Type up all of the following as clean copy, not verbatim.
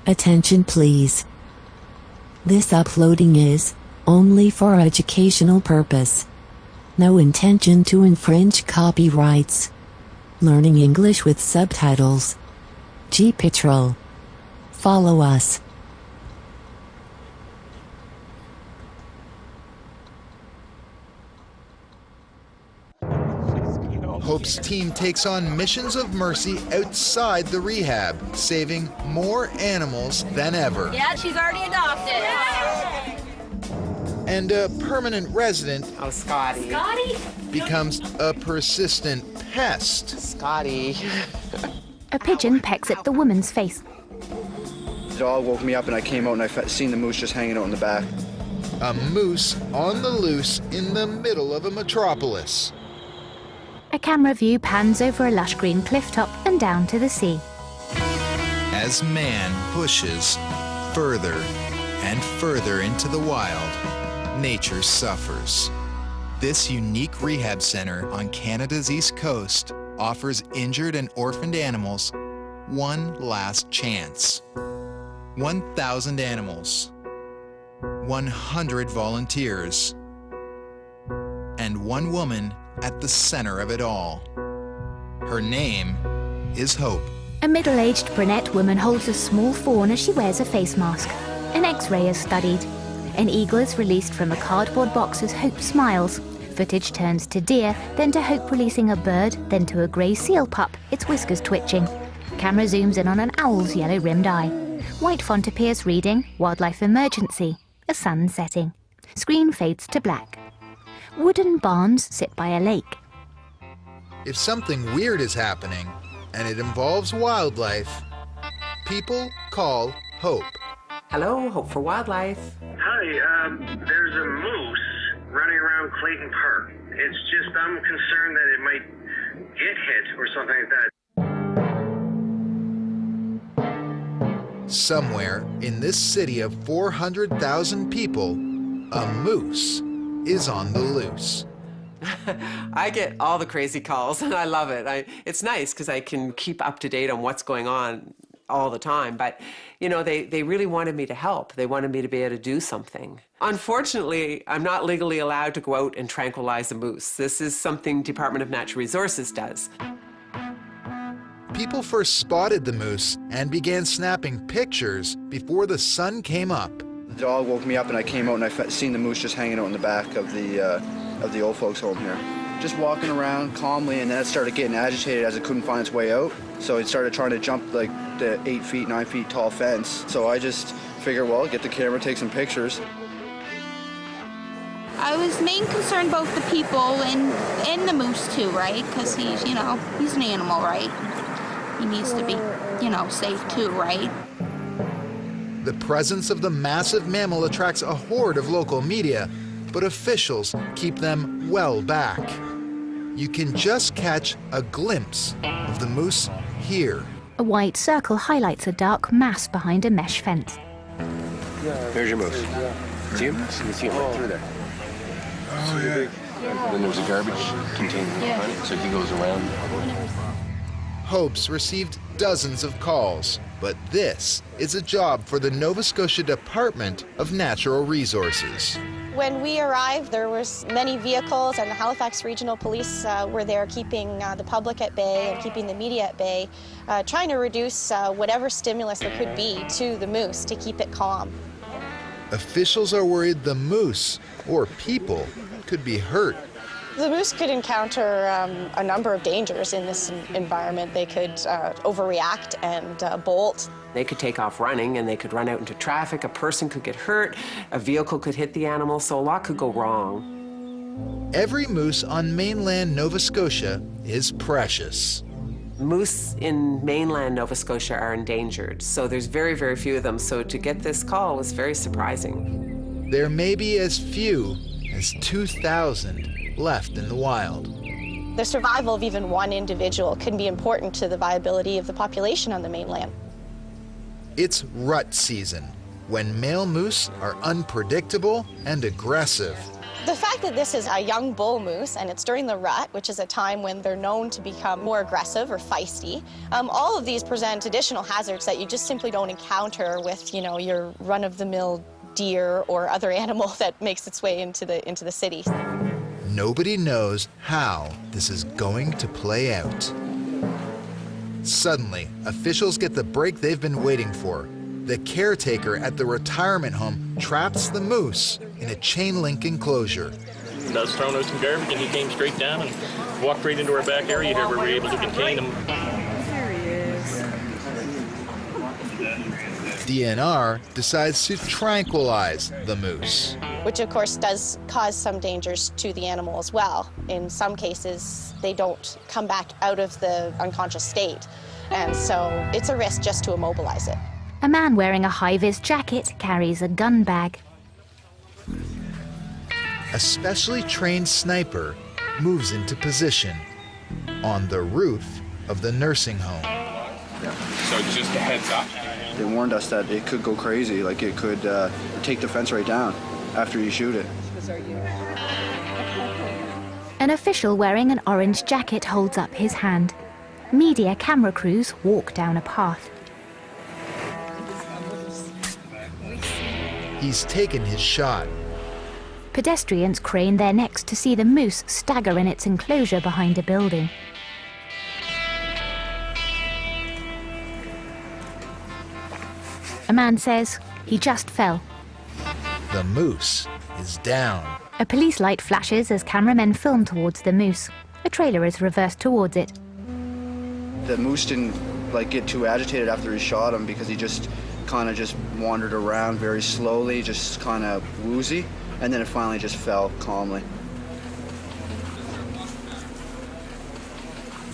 Attention please. This uploading is only for educational purpose. No intention to infringe copyrights. Learning English with subtitles. GPITRAL. Follow us. Hope's team takes on missions of mercy outside the rehab, saving more animals than ever. Yeah, she's already adopted. And a permanent resident Scotty. becomes a persistent pest. Scotty. A pigeon pecks at the woman's face. The dog woke me up and I came out and I seen the moose just hanging out in the back. A moose on the loose in the middle of a metropolis. A camera view pans over a lush green cliff top and down to the sea. As man pushes further and further into the wild, nature suffers. This unique rehab center on Canada's East Coast offers injured and orphaned animals one last chance. 1,000 animals, 100 volunteers, and one woman at the center of it all. Her name is Hope. A middle-aged brunette woman holds a small fawn as she wears a face mask. An X-ray is studied. An eagle is released from a cardboard box as Hope smiles. Footage turns to deer, then to Hope releasing a bird, then to a grey seal pup, its whiskers twitching. Camera zooms in on an owl's yellow-rimmed eye. White font appears reading, Wildlife Emergency, a sun setting. Screen fades to black. Wooden barns sit by a lake. If something weird is happening, and it involves wildlife, people call Hope. Hello, Hope for Wildlife. Hi, there's a moose running around Clayton Park. It's just, I'm concerned that it might get hit or something like that. Somewhere in this city of 400,000 people, a moose is on the loose. I get all the crazy calls and I love it. It's nice because I can keep up to date on what's going on all the time. But, you know, they really wanted me to help. They wanted me to be able to do something. Unfortunately, I'm not legally allowed to go out and tranquilize a moose. This is something Department of Natural Resources does. People first spotted the moose and began snapping pictures before the sun came up. The dog woke me up and I came out and I seen the moose just hanging out in the back of the old folks home here. Just walking around calmly, and then it started getting agitated as it couldn't find its way out. So it started trying to jump like the 8 feet, 9 feet tall fence. So I just figured, well, get the camera, take some pictures. I was main concerned about the people and the moose too, right? Because he's an animal, right? He needs to be, safe too, right? The presence of the massive mammal attracts a horde of local media, but officials keep them well back. You can just catch a glimpse of the moose here. A white circle highlights a dark mass behind a mesh fence. There's your moose. See him? You can see him right through there. Oh, yeah. Then there's a garbage container behind it, so he goes around. Hope's received dozens of calls, but this is a job for the Nova Scotia Department of Natural Resources. When we arrived, there was many vehicles, and the Halifax Regional Police were there keeping the public at bay and keeping the media at bay, trying to reduce whatever stimulus there could be to the moose to keep it calm. Officials are worried the moose, or people, could be hurt. The moose could encounter a number of dangers in this environment. They could overreact and bolt. They could take off running and they could run out into traffic. A person could get hurt. A vehicle could hit the animal, so a lot could go wrong. Every moose on mainland Nova Scotia is precious. Moose in mainland Nova Scotia are endangered, so there's very, very few of them. So to get this call was very surprising. There may be as few as 2,000 left in the wild. The survival of even one individual can be important to the viability of the population on the mainland. It's rut season, when male moose are unpredictable and aggressive. The fact that this is a young bull moose and it's during the rut, which is a time when they're known to become more aggressive or feisty, all of these present additional hazards that you just simply don't encounter with, your run-of-the-mill deer or other animal that makes its way into the city. Nobody knows how this is going to play out. Suddenly, officials get the break they've been waiting for. The caretaker at the retirement home traps the moose in a chain-link enclosure. I was throwing out some garbage and he came straight down and walked right into our back area here where we were able to contain him. There he is. DNR decides to tranquilize the moose. Which of course does cause some dangers to the animal as well. In some cases, they don't come back out of the unconscious state. And so it's a risk just to immobilize it. A man wearing a high-vis jacket carries a gun bag. A specially trained sniper moves into position on the roof of the nursing home. So just a heads up. They warned us that it could go crazy, like it could take the fence right down after you shoot it. An official wearing an orange jacket holds up his hand. Media camera crews walk down a path. He's taken his shot. Pedestrians crane their necks to see the moose stagger in its enclosure behind a building. A man says he just fell. The moose is down. A police light flashes as cameramen film towards the moose. A trailer is reversed towards it. The moose didn't get too agitated after he shot him because he just kind of just wandered around very slowly, just kind of woozy, and then it finally just fell calmly.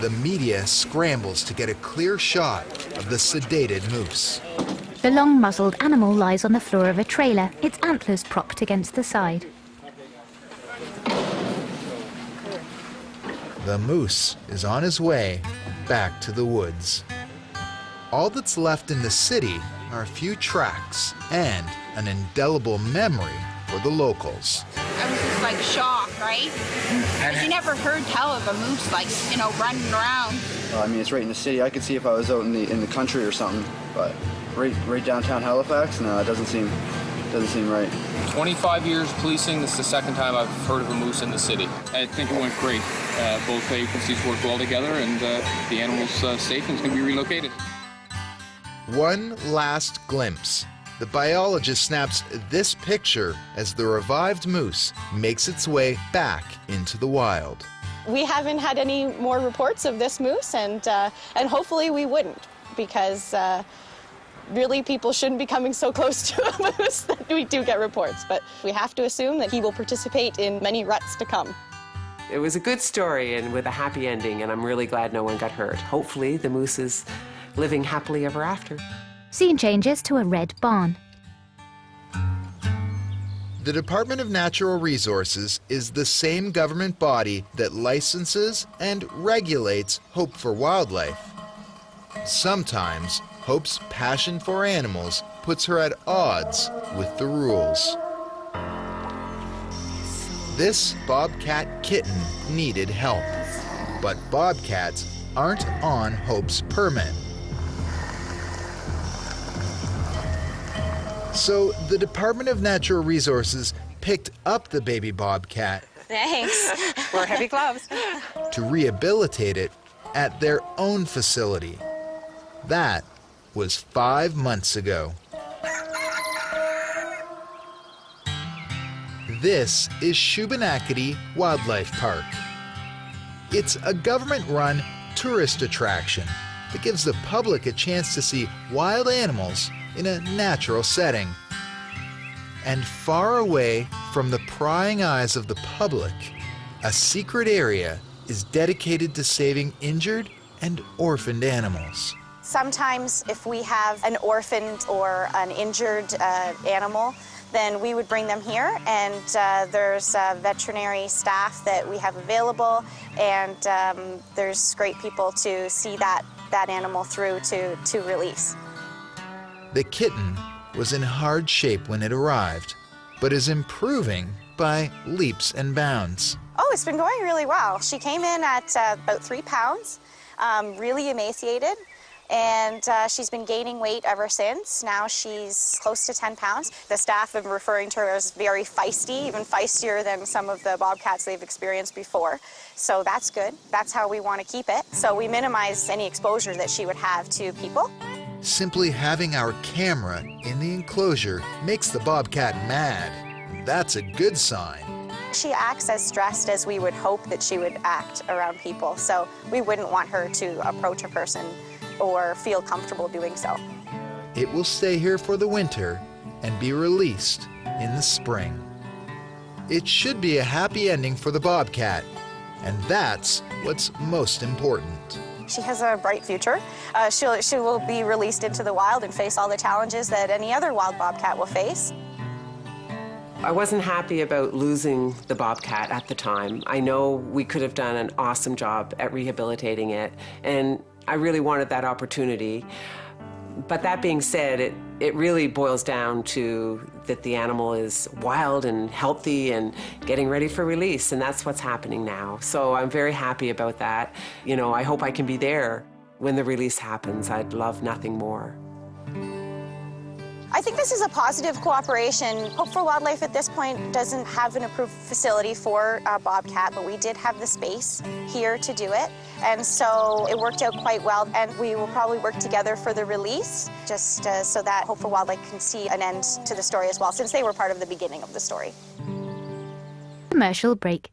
The media scrambles to get a clear shot of the sedated moose. The long-muzzled animal lies on the floor of a trailer, its antlers propped against the side. The moose is on his way back to the woods. All that's left in the city are a few tracks and an indelible memory for the locals. I was just shocked, right? Because you never heard tell of a moose running around. I mean, it's right in the city. I could see if I was out in the country or something, but right downtown Halifax, no, it doesn't seem right. 25 years policing, this is the second time I've heard of a moose in the city. I think it went great. Both agencies worked well together and the animal's safe and it's going to be relocated. One last glimpse. The biologist snaps this picture as the revived moose makes its way back into the wild. We haven't had any more reports of this moose, and hopefully we wouldn't, because really people shouldn't be coming so close to a moose that we do get reports. But we have to assume that he will participate in many ruts to come. It was a good story and with a happy ending, and I'm really glad no one got hurt. Hopefully the moose is living happily ever after. Scene changes to a red barn. The Department of Natural Resources is the same government body that licenses and regulates Hope for Wildlife. Sometimes, Hope's passion for animals puts her at odds with the rules. This bobcat kitten needed help, but bobcats aren't on Hope's permit. So the Department of Natural Resources picked up the baby bobcat. Thanks. Wear heavy gloves. To rehabilitate it at their own facility. That was 5 months ago. This is Shubenacadie Wildlife Park. It's a government-run tourist attraction that gives the public a chance to see wild animals in a natural setting. And far away from the prying eyes of the public, a secret area is dedicated to saving injured and orphaned animals. Sometimes if we have an orphaned or an injured animal, then we would bring them here, and there's veterinary staff that we have available, and there's great people to see that animal through to release. The kitten was in hard shape when it arrived, but is improving by leaps and bounds. Oh, it's been going really well. She came in at about 3 pounds, really emaciated, and she's been gaining weight ever since. Now she's close to 10 pounds. The staff have been referring to her as very feisty, even feistier than some of the bobcats they've experienced before. So that's good. That's how we want to keep it. So we minimize any exposure that she would have to people. Simply having our camera in the enclosure makes the bobcat mad. That's a good sign. She acts as stressed as we would hope that she would act around people. So we wouldn't want her to approach a person or feel comfortable doing so. It will stay here for the winter and be released in the spring. It should be a happy ending for the bobcat, and that's what's most important. She has a bright future. She will be released into the wild and face all the challenges that any other wild bobcat will face. I wasn't happy about losing the bobcat at the time. I know we could have done an awesome job at rehabilitating it, and I really wanted that opportunity. But that being said, it really boils down to that the animal is wild and healthy and getting ready for release, and that's what's happening now. So I'm very happy about that. You know, I hope I can be there when the release happens. I'd love nothing more. I think this is a positive cooperation. Hope for Wildlife at this point doesn't have an approved facility for bobcat, but we did have the space here to do it. And so it worked out quite well, and we will probably work together for the release, just so that Hope for Wildlife can see an end to the story as well, since they were part of the beginning of the story. Commercial break.